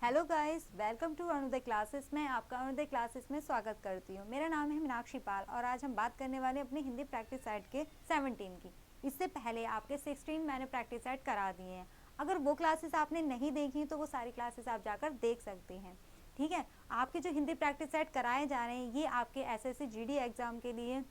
Hello guys, welcome to Arunoday classes. मैं आपका Arunoday classes में स्वागत करती हूँ। मेरा नाम है मीनाक्षी पाल और आज हम बात करने वाले अपनी हिंदी प्रैक्टिस सेट के 17 की। इससे पहले आपके 16 मैंने प्रैक्टिस सेट करा दिए हैं। अगर वो क्लासेस आपने नहीं देखी तो वो सारी क्लासेस आप जाकर देख सकते हैं। ठीक है, आपके जो हिंदी प्रैक्टिस सेट कराए जा रहे हैं ये आपके SSC GD एग्जाम के लिए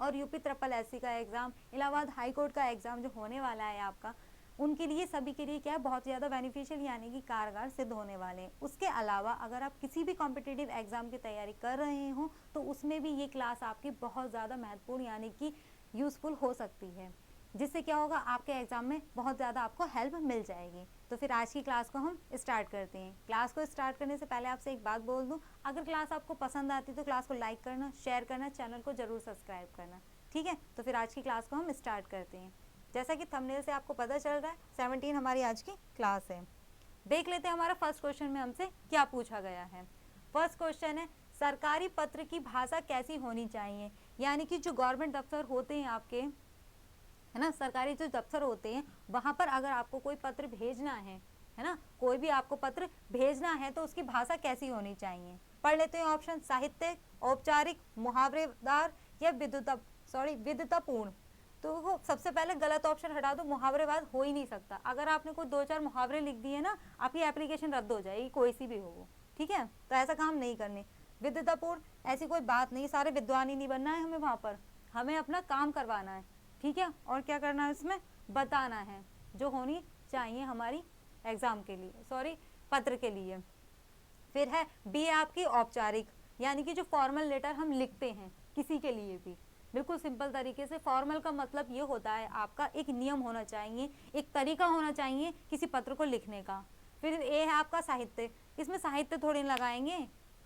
और यूपी ट्रिपल SC का एग्जाम, इलाहाबाद हाई कोर्ट का एग्जाम जो होने वाला है आपका, उनके लिए सभी के लिए क्या है, बहुत ज़्यादा बेनिफिशियल यानी कि कारगर सिद्ध होने वाले हैं। उसके अलावा अगर आप किसी भी कॉम्पिटिटिव एग्जाम की तैयारी कर रहे हो तो उसमें भी ये क्लास आपकी बहुत ज़्यादा महत्वपूर्ण यानी कि यूज़फुल हो सकती है, जिससे क्या होगा, आपके एग्जाम में बहुत ज़्यादा आपको हेल्प मिल जाएगी। तो फिर आज की क्लास को हम स्टार्ट करते हैं। क्लास को स्टार्ट करने से पहले आपसे एक बात बोल दूं, अगर क्लास आपको पसंद आती तो क्लास को लाइक करना, शेयर करना, चैनल को जरूर सब्सक्राइब करना। ठीक है, तो फिर आज की क्लास को हम स्टार्ट करते हैं। जैसा कि थंबनेल से आपको पता चल रहा है 17 हमारी आज की क्लास है। देख लेते हैं हमारा फर्स्ट क्वेश्चन में हमसे क्या पूछा गया है। फर्स्ट क्वेश्चन है, सरकारी पत्र की भाषा कैसी होनी चाहिए। यानी कि जो गवर्नमेंट दफ्तर होते हैं आपके, है ना, सरकारी जो दफ्तर होते हैं वहां पर अगर आपको कोई पत्र भेजना है ना, कोई भी आपको पत्र भेजना है तो उसकी भाषा कैसी होनी चाहिए। पढ़ लेते हैं ऑप्शन, साहित्यिक, औपचारिक, मुहावरेदार या विद्वतापूर्ण। तो वो सबसे पहले गलत ऑप्शन हटा दो, मुहावरेवाद हो ही नहीं सकता। अगर आपने कोई 2-4 मुहावरे लिख दिए ना, आपकी एप्लीकेशन रद्द हो जाएगी, कोई सी भी हो वो। ठीक है, तो ऐसा काम नहीं करने। विद्वतापूर्ण, ऐसी कोई बात नहीं, सारे विद्वान ही नहीं बनना है हमें वहां पर, हमें अपना काम करवाना है। ठीक है, और क्या करना है इसमें, बताना है जो होनी चाहिए हमारी एग्जाम के लिए, पत्र के लिए। फिर है बी आपकी औपचारिक, यानी कि जो फॉर्मल लेटर हम लिखते हैं किसी के लिए भी, बिल्कुल सिंपल तरीके से। फॉर्मल का मतलब ये होता है आपका एक नियम होना चाहिए, एक तरीका होना चाहिए किसी पत्र को लिखने का। फिर ए है आपका साहित्य, इसमें साहित्य थोड़ी ना लगाएंगे,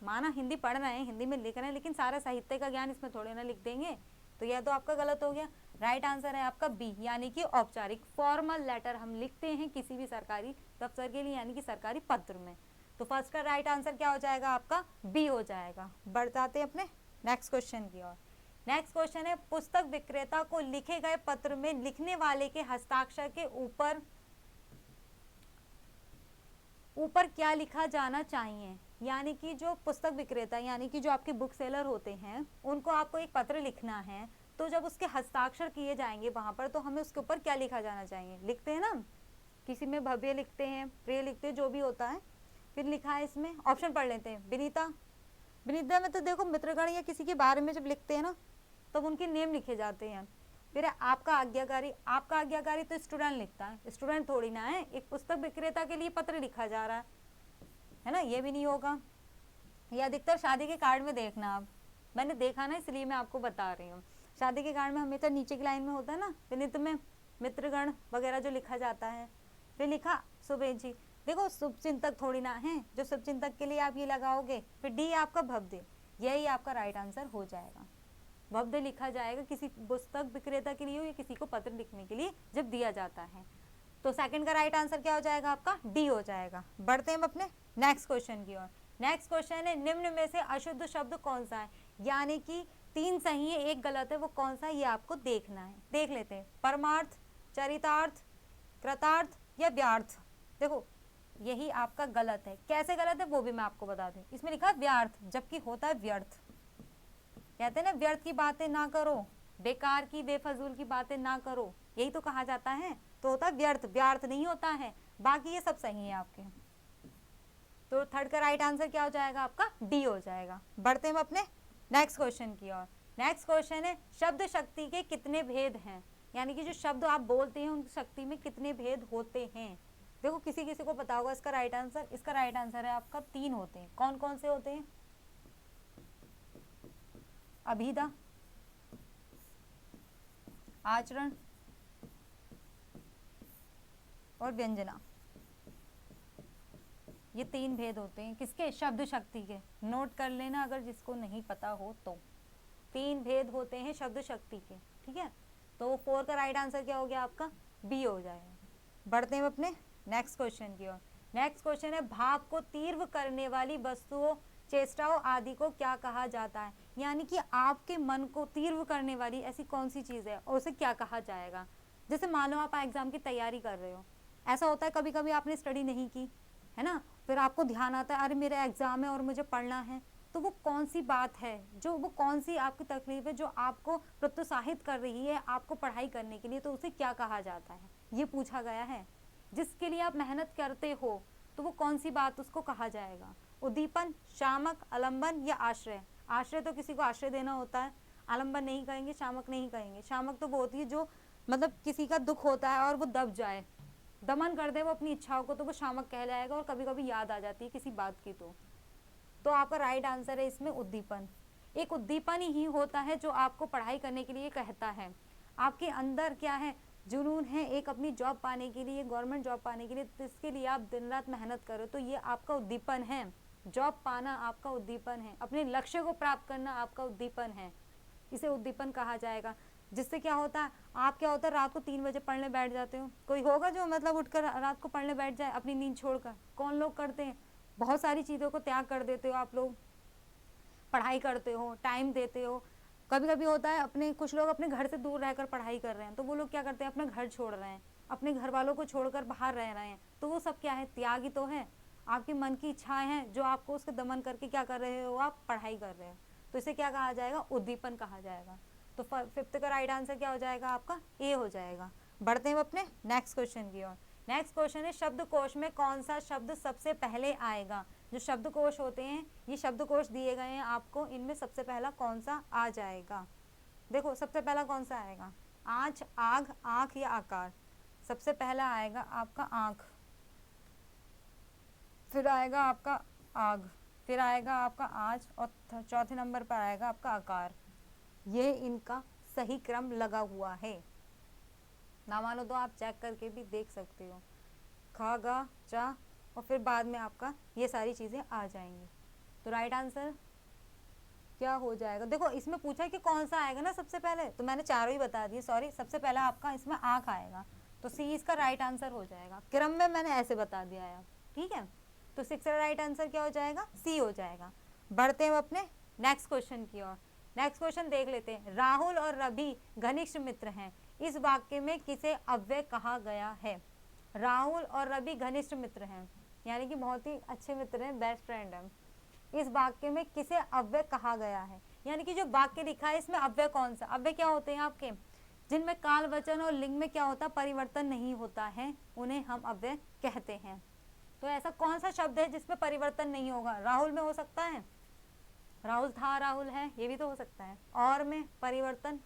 माना हिंदी पढ़ रहे हैं, हिंदी में लिख रहे हैं, लेकिन सारा साहित्य का ज्ञान इसमें थोड़े ना लिख देंगे, तो यह तो आपका गलत हो गया। राइट आंसर है आपका बी, यानी कि औपचारिक, फॉर्मल लेटर हम लिखते हैं किसी भी सरकारी दफ्तर के लिए यानी कि सरकारी पत्र में। तो फर्स्ट का राइट आंसर क्या हो जाएगा आपका, बी हो जाएगा। बढ़ जाते हैं अपने नेक्स्ट क्वेश्चन की ओर। नेक्स्ट क्वेश्चन है, पुस्तक विक्रेता को लिखे गए पत्र में लिखने वाले के हस्ताक्षर के ऊपर क्या लिखा जाना चाहिए। यानी कि जो पुस्तक विक्रेता यानी कि जो आपके बुक सेलर होते हैं, उनको आपको एक पत्र लिखना है, तो जब उसके हस्ताक्षर किए जाएंगे वहां पर, तो हमें उसके ऊपर क्या लिखा जाना चाहिए। लिखते हैं ना, किसी में भव्य लिखते हैं, प्रिय लिखते हैं, जो भी होता है। फिर लिखा है इसमें, ऑप्शन पढ़ लेते हैं। विनीता, विनीता में तो देखो मित्रगण या किसी के बारे में जब लिखते हैं ना, तब उनके नेम लिखे जाते हैं। फिर आपका आज्ञाकारी, आपका आज्ञाकारी तो स्टूडेंट लिखता है, स्टूडेंट थोड़ी ना है। एक पुस्तक विक्रेता के लिए पत्र लिखा जा रहा है ना, ये भी नहीं होगा। ये अधिकतर शादी के कार्ड में देखना आप, मैंने देखा ना इसलिए मैं आपको बता रही हूँ। शादी के कार्ड में हमेशा नीचे की लाइन में होता है ना, विनित में मित्रगण वगैरह जो लिखा जाता है। फिर लिखा सुबेद जी, देखो शुभचिंतक थोड़ी ना है, जो शुभचिंतक के लिए आप ये लगाओगे। फिर डी आपका भव्य, यही आपका राइट आंसर हो जाएगा। भव्य लिखा जाएगा किसी पुस्तक विक्रेता के लिए या किसी को पत्र लिखने के लिए जब दिया जाता है। तो सेकंड का राइट आंसर क्या हो जाएगा आपका, डी हो जाएगा। बढ़ते हैं हम अपने नेक्स्ट क्वेश्चन की ओर। नेक्स्ट क्वेश्चन है, निम्न में से अशुद्ध शब्द कौन सा है। यानी कि 3 सही है, 1 गलत है, वो कौन सा है ये आपको देखना है। देख लेते हैं, परमार्थ, चरितार्थ, कृतार्थ या व्यर्थ। देखो यही आपका गलत है। कैसे गलत है वो भी मैं आपको बता दूं। इसमें लिखा है व्यर्थ, जबकि होता है व्यर्थ। कहते हैं ना, व्यर्थ की बातें ना करो, बेकार की बेफजूल की बातें ना करो, यही तो कहा जाता है। तो होता है व्यर्थ, व्यर्थ नहीं होता है। बाकी ये सब सही है आपके। तो थर्ड का राइट आंसर क्या हो जाएगा आपका, डी हो जाएगा। बढ़ते हैं अपने नेक्स्ट क्वेश्चन की ओर। नेक्स्ट क्वेश्चन है, शब्द शक्ति के कितने भेद हैं। यानी कि जो शब्द आप बोलते हैं उन शक्ति में कितने भेद होते हैं। देखो किसी किसी को पता होगा इसका राइट आंसर। इसका राइट आंसर है आपका 3 होते हैं। कौन कौन से होते हैं, अभिधा, आचरण और व्यंजना, ये 3 भेद होते हैं किसके, शब्द शक्ति के। नोट कर लेना अगर जिसको नहीं पता हो तो। 3 भेद होते हैं शब्द शक्ति के। ठीक है, तो 4 का राइट आंसर क्या हो गया आपका, बी हो जाएगा। बढ़ते हैं अपने नेक्स्ट क्वेश्चन की ओर। नेक्स्ट क्वेश्चन है, भाव को तीव्र करने वाली वस्तुओं, चेष्टाओं आदि को क्या कहा जाता है। यानी कि आपके मन को तीव्र करने वाली ऐसी कौन सी चीज है और उसे क्या कहा जाएगा। जैसे मान लो आप एग्जाम की तैयारी कर रहे हो, ऐसा होता है कभी कभी आपने स्टडी नहीं की, है ना, फिर आपको ध्यान आता है अरे मेरा एग्जाम है और मुझे पढ़ना है, तो वो कौन सी बात है, जो वो कौन सी आपकी तकलीफ है जो आपको प्रोत्साहित कर रही है आपको पढ़ाई करने के लिए, तो उसे क्या कहा जाता है, ये पूछा गया है। जिसके लिए आप मेहनत करते हो तो वो कौन सी बात उसको कहा जाएगा। उद्दीपन, शामक, आलंबन या आश्रय। आश्रय तो किसी को आश्रय देना होता है, आलंबन नहीं कहेंगे, शामक नहीं कहेंगे। शामक तो वो होती है जो मतलब किसी का दुख होता है और वो दब जाए, दमन कर दे वो अपनी इच्छाओं को, तो वो शामक कहलाएगा। और कभी कभी याद आ जाती है किसी बात की, तो आपका राइट आंसर है इसमें उद्दीपन। एक उद्दीपन ही होता है जो आपको पढ़ाई करने के लिए कहता है। आपके अंदर क्या है, जुनून है एक अपनी जॉब पाने के लिए, गवर्नमेंट जॉब पाने के लिए, इसके लिए आप दिन रात मेहनत करो, तो ये आपका उद्दीपन है। जॉब पाना आपका उद्दीपन है, अपने लक्ष्य को प्राप्त करना आपका उद्दीपन है, इसे उद्दीपन कहा जाएगा। जिससे क्या होता है, आप क्या होता है रात को 3 बजे पढ़ने बैठ जाते हो, कोई होगा जो मतलब उठकर रात को पढ़ने बैठ जाए अपनी नींद छोड़कर? कौन लोग करते हैं? बहुत सारी चीज़ों को त्याग कर देते हो आप लोग, पढ़ाई करते हो, टाइम देते हो। कभी कभी होता है अपने कुछ लोग अपने घर से दूर रहकर पढ़ाई कर रहे हैं, तो वो लोग क्या करते हैं, अपना घर छोड़ रहे हैं, अपने घर वालों को छोड़कर बाहर रह रहे हैं, तो वो सब क्या है, त्याग ही तो है। आपके मन की इच्छाएं हैं जो आपको उसके दमन करके क्या कर रहे हो, आप पढ़ाई कर रहे हो, तो इसे क्या कहा जाएगा, उद्दीपन कहा जाएगा। तो 5th का राइट आंसर क्या हो जाएगा आपका, ए हो जाएगा। बढ़ते हैं अपने नेक्स्ट क्वेश्चन की ओर। नेक्स्ट क्वेश्चन है शब्दकोश में कौन सा शब्द सबसे पहले आएगा। जो शब्दकोश होते हैं, ये शब्दकोश दिए गए हैं आपको, इनमें सबसे पहला कौन सा आ जाएगा। देखो सबसे पहला कौन सा आएगा, आँच, आग, आँख या आकार। सबसे पहला आएगा आपका आँख, फिर आएगा आपका आग, फिर आएगा आपका आँच, और चौथे नंबर पर आएगा आपका आकार। ये इनका सही क्रम लगा हुआ है। ना मानो तो आप चेक करके भी देख सकते हो, खा, गा, चा, और फिर बाद में आपका ये सारी चीज़ें आ जाएंगी। तो राइट आंसर क्या हो जाएगा, देखो इसमें पूछा है कि कौन सा आएगा ना सबसे पहले, तो मैंने चारों ही बता दिए, सॉरी। सबसे पहला आपका इसमें आँख आएगा, तो सी इसका राइट आंसर हो जाएगा। क्रम में मैंने ऐसे बता दिया है, ठीक है। तो 6 का राइट आंसर क्या हो जाएगा, सी हो जाएगा। बढ़ते हैं अपने नेक्स्ट क्वेश्चन की ओर। नेक्स्ट क्वेश्चन देख लेते हैं। राहुल और रवि घनिष्ठ मित्र हैं, इस वाक्य में किसे अव्यय कहा गया है। राहुल और रवि घनिष्ठ मित्र हैं, यानी कि बहुत ही अच्छे मित्र हैं, बेस्ट फ्रेंड हैं। इस वाक्य में किसे अव्यय कहा गया है, यानी कि जो वाक्य लिखा है इसमें अव्यय कौन सा। अव्यय क्या होते हैं आपके, जिनमें काल, वचन और लिंग में क्या होता है, परिवर्तन नहीं होता है, उन्हें हम अव्यय कहते हैं। तो ऐसा कौन सा शब्द है जिसमें परिवर्तन नहीं होगा। राहुल में हो सकता है, राहुल था, राहुल है, ये भी तो हो सकता है। और में परिवर्तन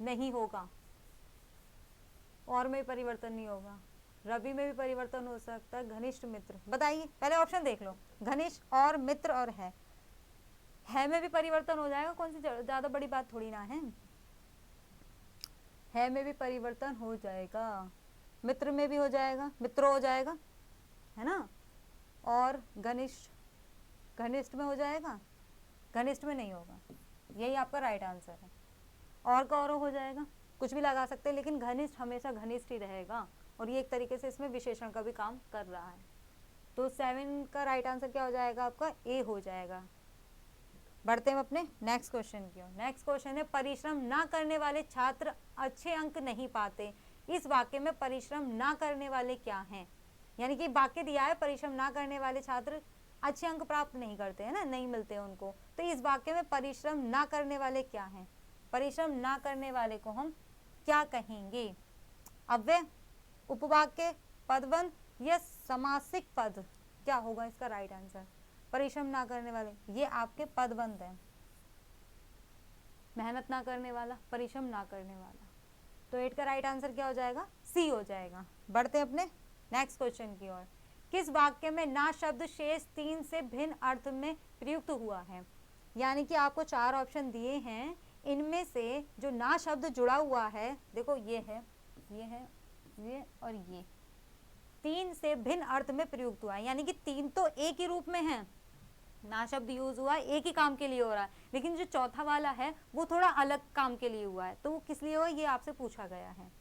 नहीं होगा, और में परिवर्तन नहीं होगा। रवि में भी परिवर्तन हो सकता है। घनिष्ठ मित्र, बताइए, पहले ऑप्शन देख लो, घनिष्ठ और मित्र और है में भी परिवर्तन हो जाएगा, कौन सी ज्यादा बड़ी बात थोड़ी ना है में भी परिवर्तन हो जाएगा, मित्र में भी हो जाएगा, मित्रों हो जाएगा, है ना। और घनिष्ठ में हो जाएगा, घनिष्ठ में नहीं होगा, यही आपका राइट आंसर है। और का और हो जाएगा, कुछ भी लगा सकते हैं, लेकिन घनिष्ठ हमेशा घनिष्ठ ही रहेगा, और ये एक तरीके से इसमें विशेषण का भी काम कर रहा है। तो 7 का राइट आंसर क्या हो जाएगा आपका, ए हो जाएगा। बढ़ते हैं अपने नेक्स्ट क्वेश्चन की ओर। नेक्स्ट क्वेश्चन है, परिश्रम ना करने वाले छात्र अच्छे अंक नहीं पाते, इस वाक्य में परिश्रम ना करने वाले क्या हैं। यानी कि वाक्य दिया है, परिश्रम ना करने वाले छात्र अच्छे अंक प्राप्त नहीं करते हैं ना, नहीं मिलते उनको, तो इस वाक्य में परिश्रम ना करने वाले क्या हैं। परिश्रम ना करने वाले को हम क्या कहेंगे, अव्यय, उपवाक्य, पदबंध या समासिक पद, क्या होगा इसका राइट आंसर। परिश्रम ना करने वाले, ये आपके पदबंध हैं, मेहनत ना करने वाला, परिश्रम ना करने वाला। तो 8 का राइट आंसर क्या हो जाएगा, सी हो जाएगा। बढ़ते हैं अपने नेक्स्ट क्वेश्चन की ओर। किस वाक्य में ना शब्द शेष 3 से भिन्न अर्थ में प्रयुक्त हुआ है। यानी कि आपको 4 ऑप्शन दिए हैं, इनमें से जो ना शब्द जुड़ा हुआ है, देखो ये है, ये और ये 3 से भिन्न अर्थ में प्रयुक्त हुआ है, यानी कि 3 तो एक ही रूप में है, ना शब्द यूज हुआ है, एक ही काम के लिए हो रहा है, लेकिन जो चौथा वाला है वो थोड़ा अलग काम के लिए हुआ है, तो वो किस लिए हुआ ये आपसे पूछा गया है।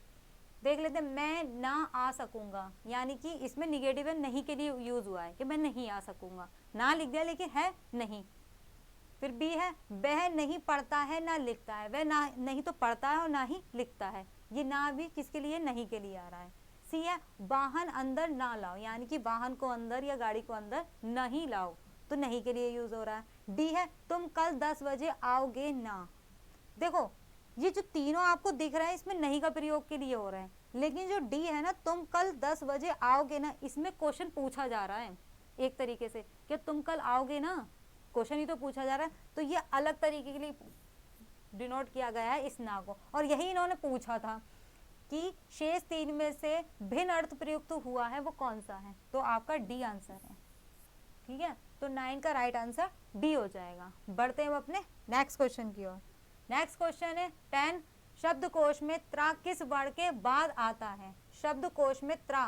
देख लेते हैं, मैं ना आ सकूंगा, यानी कि इसमें निगेटिव है, नहीं के लिए यूज हुआ है कि मैं नहीं आ सकूंगा, ना लिख दिया लेकिन है नहीं। फिर बी है, वह नहीं पढ़ता है ना लिखता है, वह ना नहीं तो पढ़ता है और ना ही लिखता है, ये ना भी किसके लिए, नहीं के लिए आ रहा है। सी है वाहन अंदर ना लाओ, यानी कि वाहन को अंदर या गाड़ी को अंदर नहीं लाओ, तो नहीं के लिए यूज हो रहा है। डी है तुम कल 10 बजे आओगे ना। देखो ये जो तीनों आपको दिख रहा है इसमें नहीं का प्रयोग के लिए हो रहा है, लेकिन जो डी है ना तुम कल 10 बजे आओगे ना, इसमें क्वेश्चन पूछा जा रहा है एक तरीके से कि तुम कल आओगे ना, क्वेश्चन ही तो पूछा जा रहा है, तो ये अलग तरीके के लिए डिनोट किया गया है इस ना को। और यही इन्होंने पूछा था कि शेष तीन में से भिन्न अर्थ प्रयुक्त हुआ है वो कौन सा है, तो आपका डी आंसर है। ठीक है, तो 9 का राइट आंसर डी हो जाएगा। बढ़ते हैं अपने नेक्स्ट क्वेश्चन की ओर। नेक्स्ट क्वेश्चन है 10 शब्दकोश में त्रा किस वर्ण के बाद आता है। शब्दकोश में त्रा,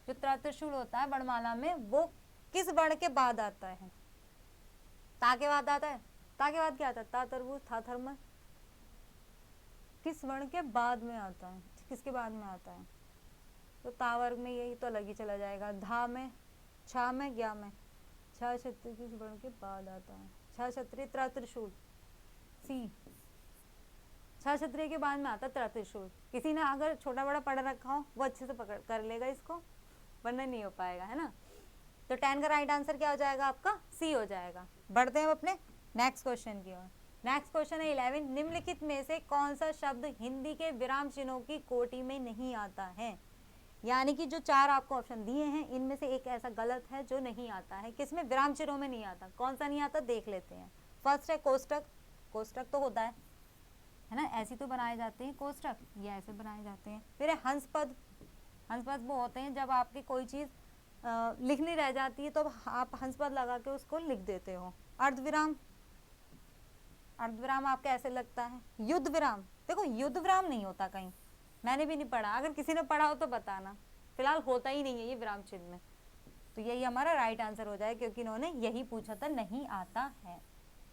जो त्रा त्रिशूल होता है वर्णमाला में, वो किस वर्ण के बाद आता है। ता के बाद आता है, ता के बाद क्या आता है, ता तरबूज, था थर्मल, किस वर्ण के बाद में आता है, किसके बाद में आता है, तो ता वर्ग में यही तो अलग ही चला जाएगा। धा में, छा में, ज्ञा में, छा क्षत्रिय किस वर्ण के बाद आता है, छा क्षत्रिय त्रा त्रिशूल, सी छा क्षत्रिय के बाद में आता है त्रा त्रिशूल। किसी ने अगर छोटा बड़ा पढ़ रखा हो वो अच्छे से पकड़ कर लेगा इसको, वरना नहीं हो पाएगा, है ना। तो 10 का राइट आंसर क्या हो जाएगा आपका, सी हो जाएगा। बढ़ते हैं अपने नेक्स्ट क्वेश्चन की ओर। नेक्स्ट क्वेश्चन है 11 निम्नलिखित में से कौन सा शब्द हिंदी के विराम चिन्हों की कोटि में नहीं आता है। यानी कि जो चार आपको ऑप्शन दिए हैं इनमें से एक ऐसा गलत है जो नहीं आता है, किसमें, विराम चिन्हों में नहीं आता। कौन सा नहीं आता देख लेते हैं। फर्स्ट है कोष्टक, कोष्टक तो होता है ना, ऐसे तो बनाए जाते हैं कोष्टक, ये ऐसे बनाए जाते हैं। फिर है हंसपद, हंसपद वो होते हैं जब आपकी कोई चीज़ लिखनी रह जाती है तो आप हंसपद लगा के उसको लिख देते हो। अर्धविराम, अर्धविराम आपका ऐसे लगता है। युद्ध विराम, देखो युद्ध विराम नहीं होता कहीं, मैंने भी नहीं पढ़ा, अगर किसी ने पढ़ा हो तो बताना, फिलहाल होता ही नहीं है ये विराम चिन्ह में। तो यही हमारा राइट आंसर हो जाएगा क्योंकि इन्होंने यही पूछा था, नहीं आता है।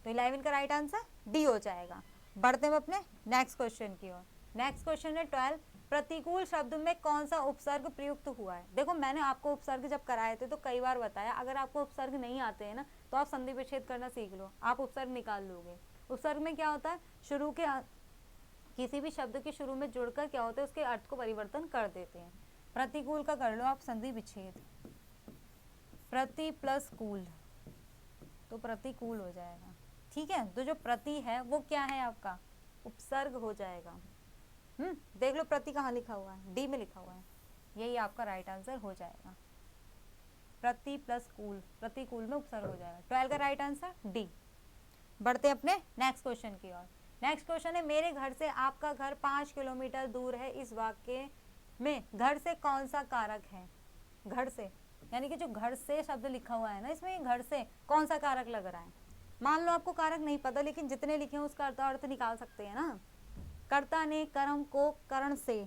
तो 11 का राइट आंसर डी हो जाएगा। बढ़ते हैं अपने नेक्स्ट क्वेश्चन की ओर। नेक्स्ट क्वेश्चन है 12 प्रतिकूल शब्द में कौन सा उपसर्ग प्रयुक्त हुआ है। देखो मैंने आपको उपसर्ग जब कराए थे तो कई बार बताया, अगर आपको उपसर्ग नहीं आते हैं ना तो आप संधि विच्छेद करना सीख लो, आप उपसर्ग निकाल लोगे। उपसर्ग में क्या होता है, शुरू के किसी भी शब्द के शुरू में जुड़कर क्या होता है उसके अर्थ को परिवर्तन कर देते हैं। प्रतिकूल का कर लो आप संधि विच्छेद, प्रति प्लस कूल, तो प्रतिकूल हो जाएगा। ठीक है, तो जो प्रति है वो क्या है आपका, उपसर्ग हो जाएगा। देख लो प्रति कहाँ लिखा हुआ है, डी में लिखा हुआ है, यही आपका राइट आंसर हो जाएगा। प्रति प्लस कूल, प्रतिकूल में उपसर्ग हो जाएगा। 12 का राइट आंसर डी। बढ़ते अपने नेक्स्ट क्वेश्चन की ओर। नेक्स्ट क्वेश्चन है मेरे घर से आपका घर 5 किलोमीटर दूर है, इस वाक्य में घर से कौन सा कारक है। घर से यानी कि जो घर से शब्द लिखा हुआ है ना इसमें घर से कौन सा कारक लग रहा है। मान लो आपको कारक नहीं पता लेकिन जितने लिखे हैं उसका अर्थ निकाल सकते हैं ना। कर्ता ने कर्म को करण से,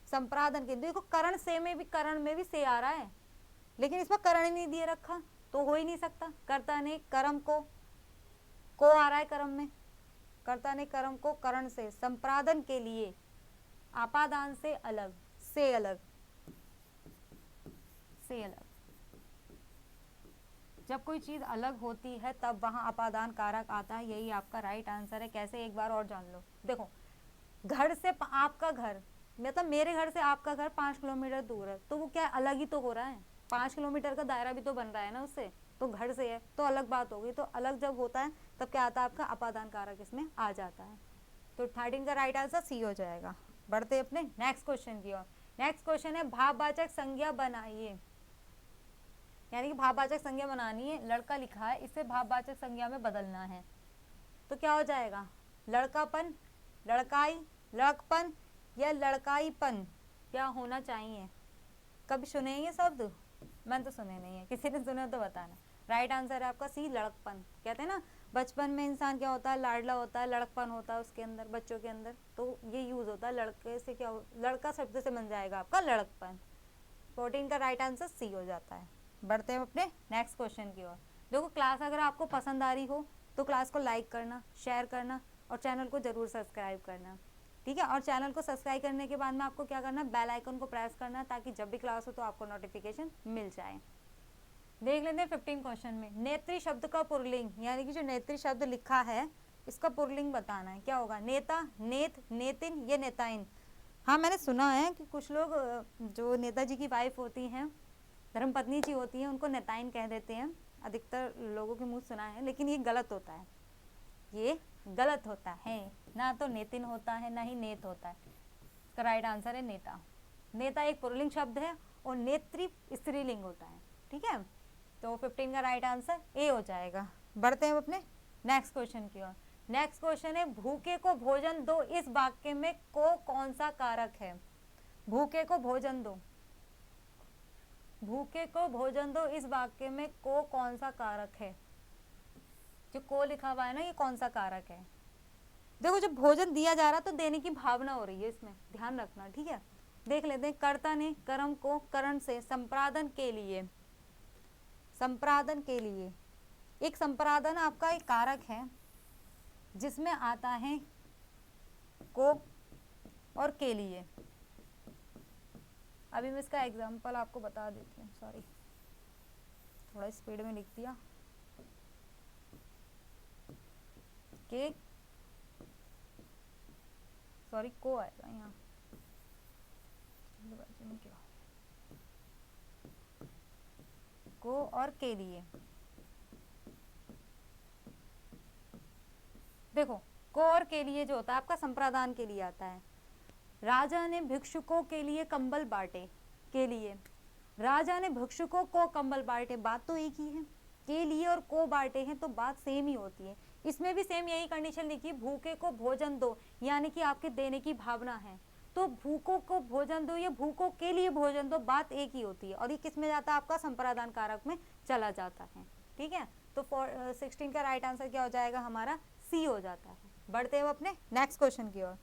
संप्रादन के, देखो करण से में भी, करण में भी से आ रहा है लेकिन इसमें करण ही नहीं दिए रखा तो हो ही नहीं सकता। कर्ता ने कर्म को आ रहा है कर्म में, कर्ता ने कर्म को करण से, संप्रादन के लिए, आपादान से अलग, से अलग, से अलग। जब कोई चीज अलग होती है तब वहां अपादान कारक आता है, यही आपका राइट आंसर है। कैसे, एक बार और जान लो। देखो घर से आपका घर, मतलब मेरे घर से आपका घर 5 किलोमीटर दूर है तो वो क्या अलग ही तो हो रहा है, 5 किलोमीटर का दायरा भी तो बन रहा है ना उससे, तो घर से है तो अलग बात होगी। तो अलग जब होता है तब क्या आता है आपका अपादान कारक इसमें आ जाता है। तो 13 का राइट आंसर सी हो जाएगा। बढ़ते अपने नेक्स्ट क्वेश्चन की ओर। नेक्स्ट क्वेश्चन है भाववाचक संज्ञा बनाइए, यानी कि भाववाचक संज्ञा बनानी है। लड़का लिखा है, इसे भाववाचक संज्ञा में बदलना है तो क्या हो जाएगा, लड़कापन, लड़काई, लड़कपन या लड़काईपन क्या होना चाहिए। कभी सुने ये शब्द, मैंने तो सुने नहीं है, किसी ने सुने तो बताना। राइट आंसर है आपका सी, लड़कपन। कहते हैं ना बचपन में इंसान क्या होता है, लाडला होता है, लड़कपन होता है उसके अंदर, बच्चों के अंदर, तो ये यूज होता है लड़के से, क्या लड़का शब्द से बन जाएगा आपका लड़कपन। 14 का राइट आंसर सी हो जाता है। बढ़ते हैं अपने नेक्स्ट क्वेश्चन की ओर। देखो क्लास अगर आपको पसंद आ रही हो तो क्लास को लाइक करना, शेयर करना और चैनल को जरूर सब्सक्राइब करना, ठीक है। और चैनल को सब्सक्राइब करने के बाद में आपको क्या करना, बेल आइकन को प्रेस करना ताकि जब भी क्लास हो तो आपको नोटिफिकेशन मिल जाए। देख लेते हैं 15 क्वेश्चन में नेत्री शब्द का पुल्लिंग, यानी कि जो नेत्री शब्द लिखा है इसका पुल्लिंग बताना है। क्या होगा, नेता, नेत, नेतिन या नेताइन। हाँ, मैंने सुना है कि कुछ लोग जो नेताजी की वाइफ होती हैं, धर्मपत्नी जी होती हैं, उनको नेताइन कह देते हैं। अधिकतर लोगों के मुंह सुना है, लेकिन ये गलत होता है, ये गलत होता है। ना तो नेतिन होता है, ना ही नेत होता है। इसका राइट आंसर है नेता। नेता एक पुल्लिंग शब्द है और नेत्री स्त्रीलिंग होता है। ठीक है, तो 15 का राइट आंसर ए हो जाएगा। बढ़ते हैं अपने नेक्स्ट क्वेश्चन की ओर। नेक्स्ट क्वेश्चन है, भूखे को भोजन दो इस वाक्य में को कौन सा कारक है? भूखे को भोजन दो, भूखे को भोजन दो इस वाक्य में को कौन सा कारक है? जो को लिखा हुआ है ना, ये कौन सा कारक है? देखो, जब भोजन दिया जा रहा तो देने की भावना हो रही है, इसमें ध्यान रखना। ठीक है, देख लेते हैं। कर्ता ने कर्म को करण से संपादन के लिए, संपादन के लिए, एक संपादन आपका एक कारक है जिसमें आता है को और के लिए। अभी मैं इसका एग्जांपल आपको बता देती हूँ। सॉरी, थोड़ा स्पीड में लिख दिया। के, सॉरी, को आएगा यहाँ में, क्या को और के लिए। देखो, को और के लिए जो होता है आपका संप्रदान के लिए आता है। राजा ने भिक्षुकों के लिए कंबल बांटे, के लिए। राजा ने भिक्षुकों को कंबल बांटे, बात तो एक ही है। के लिए और को बांटे हैं तो बात सेम ही होती है। इसमें भी सेम यही कंडीशन लिखी, भूखे को भोजन दो, यानी कि आपके देने की भावना है। तो भूखों को भोजन दो या भूखों के लिए भोजन दो, बात एक ही होती है। और ये किस में जाता है? आपका संप्रदान कारक में चला जाता है। ठीक है, तो 16 का राइट आंसर क्या हो जाएगा हमारा? सी हो जाता है। बढ़ते हैं अपने नेक्स्ट क्वेश्चन की ओर।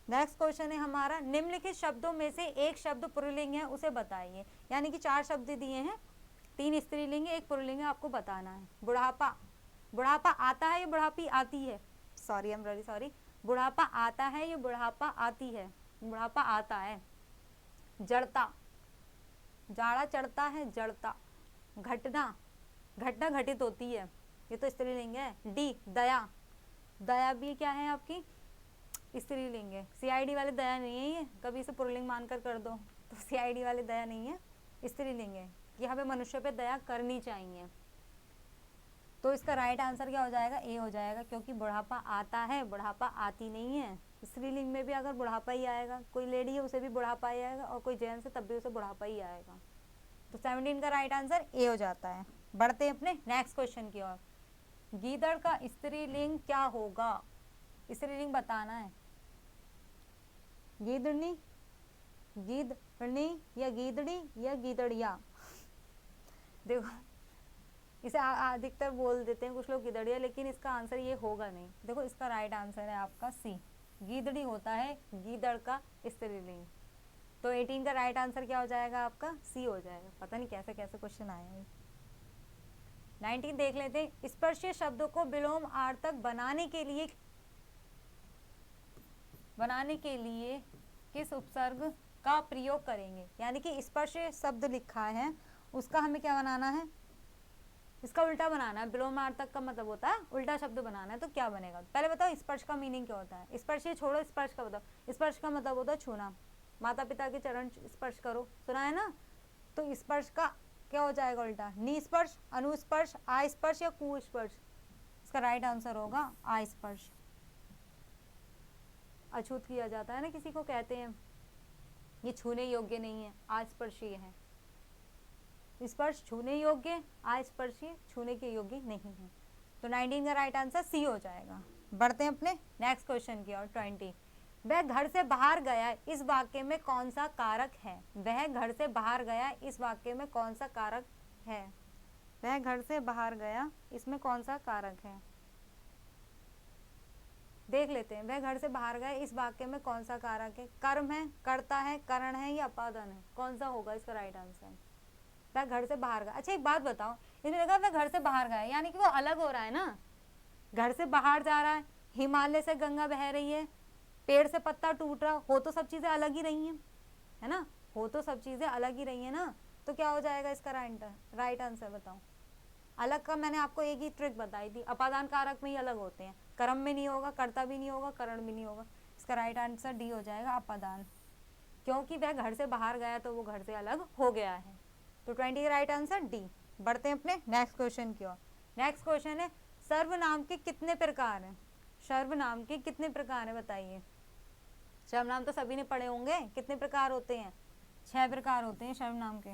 नेक्स्ट क्वेश्चन है हमारा, निम्नलिखित शब्दों में से एक शब्द पुल्लिंग है, उसे बताइए। यानी कि 4 शब्द दिए हैं, 3 स्त्रीलिंग है, 1 पुल्लिंग है, आपको बताना है। बुढ़ापा, बुढ़ापा आता है या बुढ़ापी आती है? Sorry, I am very sorry. बुढ़ापा आता है या बुढ़ापा आती है? बुढ़ापा आता है। जड़ता, जाड़ा चढ़ता है, जड़ता। घटना, घटना घटित होती है, ये तो स्त्रीलिंग है। डी, दया, दया भी क्या है आपकी? स्त्रीलिंग है। सीआईडी वाले दया नहीं है ये, कभी इसे पुल्लिंग मानकर कर दो तो सीआईडी वाले दया नहीं है, स्त्रीलिंग है। यहाँ पे मनुष्य पे दया करनी चाहिए। तो इसका राइट आंसर क्या हो जाएगा? ए हो जाएगा, क्योंकि बुढ़ापा आता है, बुढ़ापा आती नहीं है। स्त्रीलिंग में भी अगर बुढ़ापा ही आएगा, कोई लेडी है उसे भी बुढ़ापा ही आएगा, और कोई जेंट्स है तब भी उसे बुढ़ापा ही आएगा। तो 17 का राइट आंसर ए हो जाता है। बढ़ते हैं अपने नेक्स्ट क्वेश्चन की ओर। गीदड़ का स्त्रीलिंग क्या होगा? स्त्रीलिंग बताना है। गीदड़नी, गीदड़नी या गीदड़ी या गीदड़िया। देखो, इसे अधिकतर बोल देते हैं कुछ लोग गिदड़िया, लेकिन इसका आंसर ये होगा नहीं। देखो, इसका राइट आंसर है आपका सी, गीदड़ी होता है गीदड़ का स्त्रीलिंग। तो 18 का राइट आंसर क्या हो जाएगा आपका? सी हो जाएगा। पता नहीं कैसे कैसे क्वेश्चन आए हैं। 19 देख लेते हैं। स्पर्शीय शब्दों को विलोम आर्थक बनाने के लिए किस उपसर्ग का प्रयोग करेंगे? यानी कि स्पर्शीय शब्द लिखा है, उसका हमें क्या बनाना है? इसका उल्टा बनाना है। विलोमार्थक का मतलब होता है उल्टा शब्द बनाना है। तो क्या बनेगा? पहले बताओ स्पर्श का मीनिंग क्या होता है? स्पर्श ये छोड़ो, स्पर्श का बताओ। स्पर्श का मतलब होता है छूना, माता पिता के चरण स्पर्श करो, सुना है ना? तो स्पर्श का क्या हो जाएगा उल्टा? निस्पर्श, अनुस्पर्श, आस्पर्श या कुस्पर्श? इसका राइट आंसर होगा आस्पर्श। अछूत किया जाता है ना किसी को, कहते हैं ये छूने योग्य नहीं है, आस्पर्शीय है। स्पर्श छूने योग्य, आस्पर्शीय छूने के योग्य नहीं है। तो 19 का राइट आंसर सी हो जाएगा। बढ़ते हैं अपने नेक्स्ट क्वेश्चन की ओर। 20, वह घर से बाहर गया, इस वाक्य में कौन सा कारक है? वह घर से बाहर गया, इस वाक्य में कौन सा कारक है? वह घर से बाहर गया, इसमें कौन सा कारक है? देख लेते हैं। वह घर से बाहर गया, इस वाक्य में कौन सा कारक है? कर्म है, कर्ता है, करण है या अपादान है? कौन सा होगा इसका राइट आंसर? वह घर से बाहर गया। अच्छा, एक बात बताओ, इसमें देखा वह घर से बाहर गया, यानी कि वो अलग हो रहा है ना, घर से बाहर जा रहा है, हिमालय से गंगा बह रही है, पेड़ से पत्ता टूट रहा हो, तो सब चीजें अलग ही रही हैं, है ना? हो तो सब चीजें अलग ही रही है ना। तो क्या हो जाएगा इसका राइट आंसर? बताओ। अलग का मैंने आपको एक ही ट्रिक बताई थी, अपादान कारक में ही अलग होते हैं। कर्म में नहीं होगा, कर्ता भी नहीं होगा, करण भी नहीं होगा। इसका राइट आंसर डी हो जाएगा, अपादान। क्योंकि वह घर से बाहर गया तो वो घर से अलग हो गया है। तो 20 का राइट आंसर डी। बढ़ते हैं अपने नेक्स्ट क्वेश्चन की ओर। नेक्स्ट क्वेश्चन है सर्वनाम के कितने प्रकार हैं? सर्वनाम के कितने प्रकार हैं बताइए। सर्वनाम तो सभी ने पढ़े होंगे, कितने प्रकार होते हैं? 6 प्रकार होते हैं सर्वनाम के।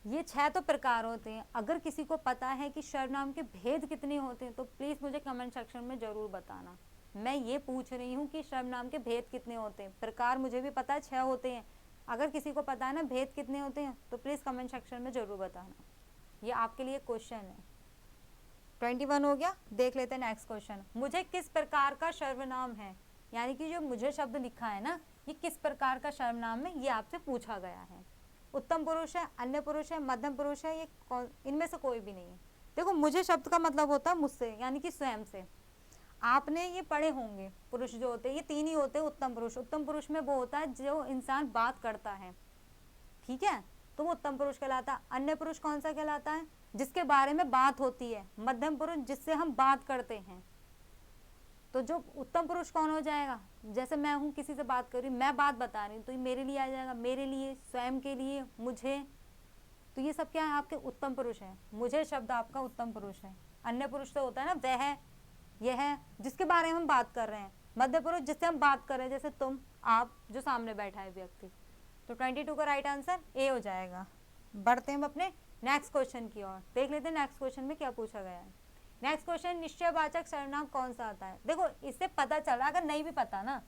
ये 6 तो प्रकार होते हैं। अगर किसी को पता है कि सर्वनाम के भेद कितने होते हैं तो प्लीज मुझे कमेंट सेक्शन में जरूर बताना। मैं ये पूछ रही हूँ कि सर्वनाम के भेद कितने होते हैं। प्रकार मुझे भी पता है 6 होते हैं। अगर किसी को पता है ना भेद कितने होते हैं तो प्लीज कमेंट सेक्शन में जरूर बताना। ये आपके लिए क्वेश्चन है। 21 हो गया। देख लेते हैं नेक्स्ट क्वेश्चन। मुझे किस प्रकार का सर्वनाम है, यानी कि जो मुझे शब्द लिखा है ना, ये किस प्रकार का सर्वनाम है, ये आपसे पूछा गया है। उत्तम पुरुष है, अन्य पुरुष है, मध्यम पुरुष है, ये इनमें से कोई भी नहीं है। देखो मुझे शब्द का मतलब होता है मुझसे, यानी कि स्वयं से। आपने ये पढ़े होंगे पुरुष जो होते हैं ये 3 ही होते हैं उत्तम पुरुष। उत्तम पुरुष में वो होता है जो इंसान बात करता है, ठीक है, तो वो उत्तम पुरुष कहलाता है। अन्य पुरुष कौन सा कहलाता है? जिसके बारे में बात होती है। मध्यम पुरुष जिससे हम बात करते हैं। तो जो उत्तम पुरुष कौन हो जाएगा? जैसे मैं हूँ, किसी से बात कर रही हूँ, मैं बात बता रही हूँ तो ये मेरे लिए आ जाएगा, मेरे लिए, स्वयं के लिए, मुझे। तो ये सब क्या है? आपके उत्तम पुरुष है। मुझे शब्द आपका उत्तम पुरुष है। अन्य पुरुष तो होता है ना वह, यह है, जिसके बारे में हम बात कर रहे हैं। मध्य पुरुष जिससे हम बात कर रहे हैं, जैसे तुम, आप, जो सामने बैठा है व्यक्ति। तो 22 का राइट आंसर ए हो जाएगा। बढ़ते हैं अपने नेक्स्ट क्वेश्चन की ओर। देख लेते हैं नेक्स्ट क्वेश्चन में क्या पूछा गया है। नेक्स्ट क्वेश्चन, निश्चयवाचक सर्वनाम कौन सा आता है? देखो इससे पता चला, अगर नहीं भी पता ना,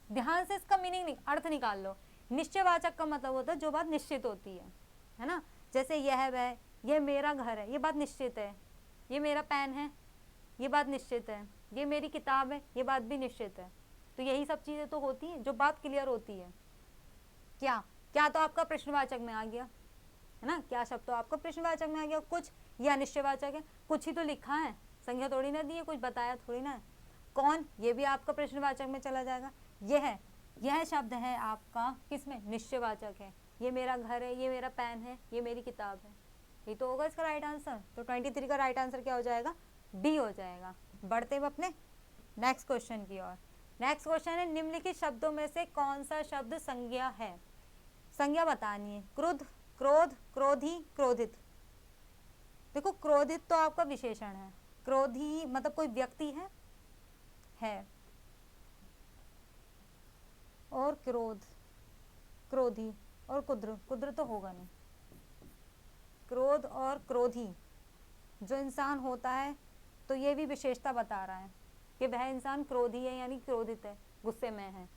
ध्यान से इसका मीनिंग अर्थ निकाल लो। निश्चयवाचक का मतलब होता है जो बात निश्चित होती है ना। जैसे यह वह, ये मेरा घर है, ये बात निश्चित है। ये मेरा पेन है, ये बात निश्चित है। ये मेरी किताब है, ये बात भी निश्चित है। तो यही सब चीजें तो होती हैं जो बात क्लियर होती है। क्या क्या तो आपका प्रश्नवाचक में आ गया है ना, क्या शब्द तो आपका प्रश्नवाचक में आ गया। कुछ या निश्चयवाचक है, कुछ ही तो लिखा है, संज्ञा थोड़ी ना दी है, कुछ बताया थोड़ी ना है। कौन, ये भी आपका प्रश्नवाचक में चला जाएगा। यह शब्द है आपका किसमें? निश्चयवाचक है। ये मेरा घर है, ये मेरा पेन है, ये मेरी किताब है। ये तो होगा इसका राइट आंसर। तो 23 का राइट आंसर क्या हो जाएगा? डी हो जाएगा। बढ़ते हुए अपने नेक्स्ट क्वेश्चन की ओर। नेक्स्ट क्वेश्चन है, निम्नलिखित शब्दों में से कौन सा शब्द संज्ञा है? संज्ञा बतानी है। क्रुद्ध, क्रोध, क्रोधी, क्रोधित। देखो क्रोधित तो आपका विशेषण है, क्रोधी मतलब कोई व्यक्ति है। और क्रोध, क्रोधी और कुद्र, कुद्र तो होगा नहीं। क्रोध और क्रोधी जो इंसान होता है, तो ये भी विशेषता बता रहा है कि वह इंसान क्रोधी है, यानी क्रोधित है, गुस्से में है।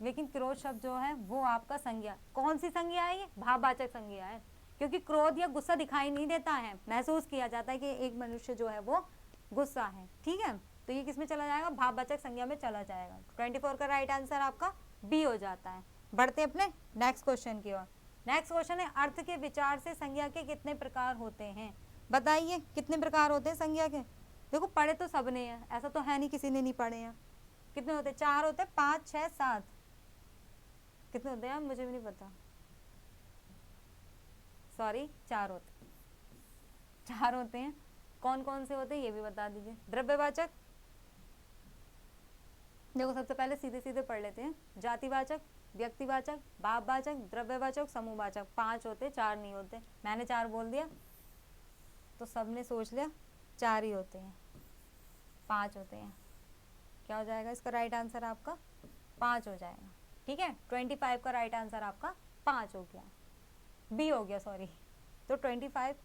लेकिन क्रोध शब्द जो है वो आपका संज्ञा, कौन सी संज्ञा है? ये भाववाचक संज्ञा है, क्योंकि क्रोध या गुस्सा दिखाई नहीं देता है, महसूस किया जाता है कि एक मनुष्य जो है वो गुस्सा है, ठीक है। तो ये किस में चला जाएगा? भाववाचक संज्ञा में चला जाएगा। 24 का राइट आंसर आपका बी हो जाता है। बढ़ते हैं अपने नेक्स्ट क्वेश्चन की ओर। नेक्स्ट क्वेश्चन है, अर्थ के विचार से संज्ञा के कितने प्रकार होते हैं? बताइए कितने प्रकार होते हैं संज्ञा के? देखो पढ़े तो सबने हैं, ऐसा तो है नहीं किसी ने नहीं पढ़े हैं। कितने होते हैं? 4 होते हैं, 5, 6, 7, कितने होते हैं मुझे भी नहीं पता, सॉरी 4 होते, 4 होते हैं। कौन कौन से होते हैं ये भी बता दीजिए। द्रव्यवाचक, देखो सबसे पहले सीधे सीधे पढ़ लेते हैं। जातिवाचक, व्यक्तिवाचक, भाववाचक, द्रव्यवाचक, समूहवाचक। 5 होते, 4 नहीं होते। मैंने 4 बोल दिया तो सबने सोच लिया 4 ही होते हैं, 5 होते हैं। क्या हो जाएगा इसका राइट आंसर? आपका 5 हो जाएगा, ठीक है। 25 का राइट आंसर आपका 5 हो गया, बी हो गया, सॉरी। तो 25।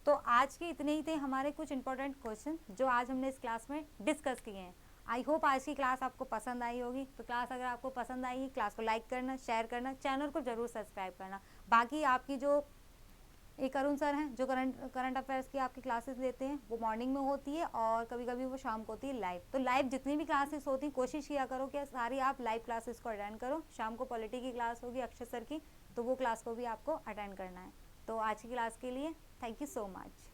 तो आज के इतने ही थे हमारे कुछ इंपॉर्टेंट क्वेश्चन जो आज हमने इस क्लास में डिस्कस किए हैं। आई होप आज की क्लास आपको पसंद आई होगी। तो क्लास अगर आपको पसंद आई, क्लास को लाइक करना, शेयर करना, चैनल को जरूर सब्सक्राइब करना। बाकी आपकी जो एक अरुण सर हैं जो करंट अफेयर्स की आपकी क्लासेस लेते हैं, वो मॉर्निंग में होती है और कभी कभी वो शाम को होती है लाइव। तो लाइव जितनी भी क्लासेस होती हैं कोशिश किया करो कि सारी आप लाइव क्लासेस को अटेंड करो। शाम को पॉलिटी की क्लास होगी अक्षय सर की, तो वो क्लास को भी आपको अटेंड करना है। तो आज की क्लास के लिए थैंक यू सो मच।